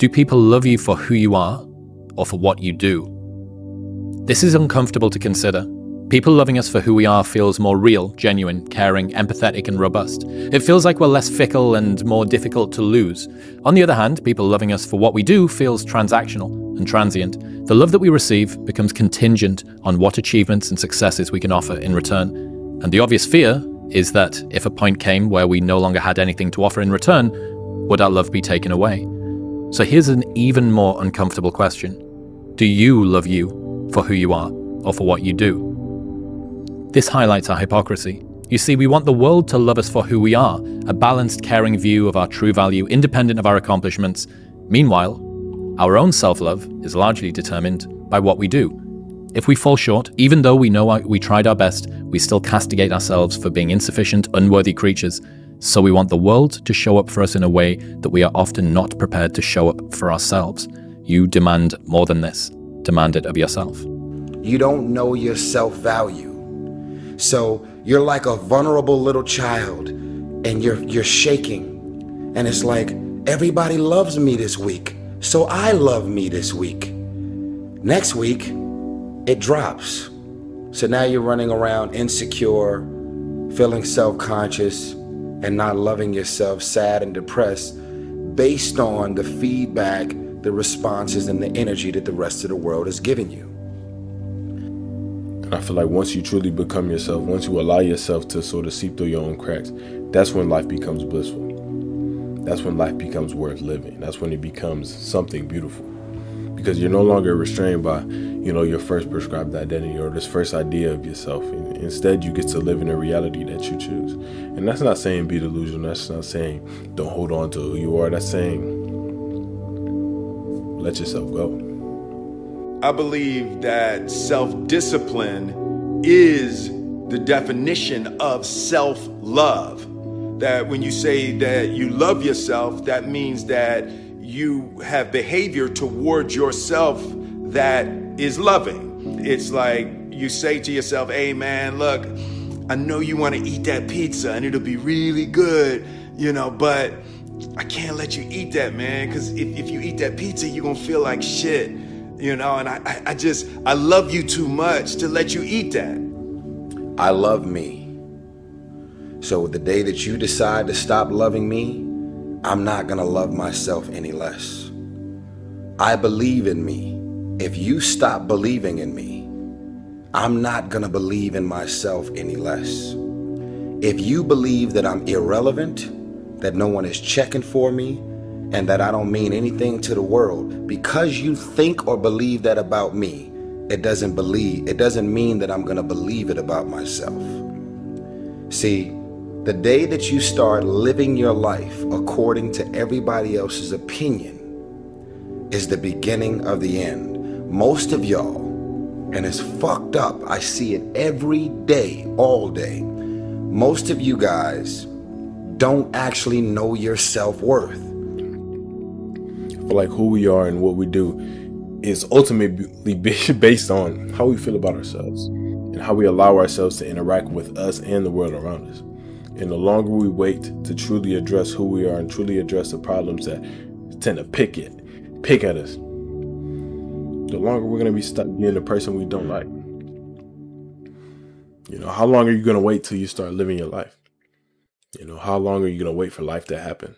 Do people love you for who you are or for what you do? This is uncomfortable to consider. People loving us for who we are feels more real, genuine, caring, empathetic, and robust. It feels like we're less fickle and more difficult to lose. On the other hand, people loving us for what we do feels transactional and transient. The love that we receive becomes contingent on what achievements and successes we can offer in return. And the obvious fear is that if a point came where we no longer had anything to offer in return, would our love be taken away? So here's an even more uncomfortable question. Do you love you for who you are or for what you do? This highlights our hypocrisy. You see, we want the world to love us for who we are, a balanced, caring view of our true value, independent of our accomplishments. Meanwhile, our own self-love is largely determined by what we do. If we fall short, even though we know we tried our best, we still castigate ourselves for being insufficient, unworthy creatures. So we want the world to show up for us in a way that we are often not prepared to show up for ourselves. You demand more than this. Demand it of yourself. You don't know your self-value. So you're like a vulnerable little child and you're shaking. And it's like, everybody loves me this week, so I love me this week. Next week, it drops. So now you're running around insecure, feeling self-conscious, and not loving yourself, sad and depressed, based on the feedback, the responses, and the energy that the rest of the world is giving you. And I feel like once you truly become yourself, once you allow yourself to sort of seep through your own cracks, that's when life becomes blissful. That's when life becomes worth living. That's when it becomes something beautiful. Because you're no longer restrained by, your first prescribed identity or this first idea of yourself. Instead, you get to live in a reality that you choose. And that's not saying be delusional. That's not saying don't hold on to who you are. That's saying let yourself go. I believe that self-discipline is the definition of self-love. That when you say that you love yourself, that means that you have behavior towards yourself that is loving. It's like you say to yourself, hey man, look, I know you want to eat that pizza and it'll be really good, but I can't let you eat that, man, because if you eat that pizza, you're going to feel like shit, and I love you too much to let you eat that. I love me. So the day that you decide to stop loving me, I'm not gonna love myself any less. I believe in me. If you stop believing in me, I'm not gonna believe in myself any less. If you believe that I'm irrelevant, that no one is checking for me, and that I don't mean anything to the world, because you think or believe that about me, it doesn't mean that I'm gonna believe it about myself. See, the day that you start living your life according to everybody else's opinion is the beginning of the end. Most of y'all, and it's fucked up, I see it every day, all day, most of you guys don't actually know your self-worth. I feel like who we are and what we do is ultimately based on how we feel about ourselves and how we allow ourselves to interact with us and the world around us. And the longer we wait to truly address who we are and truly address the problems that tend to pick at us, the longer we're going to be stuck being the person we don't like. How long are you going to wait till you start living your life? How long are you going to wait for life to happen?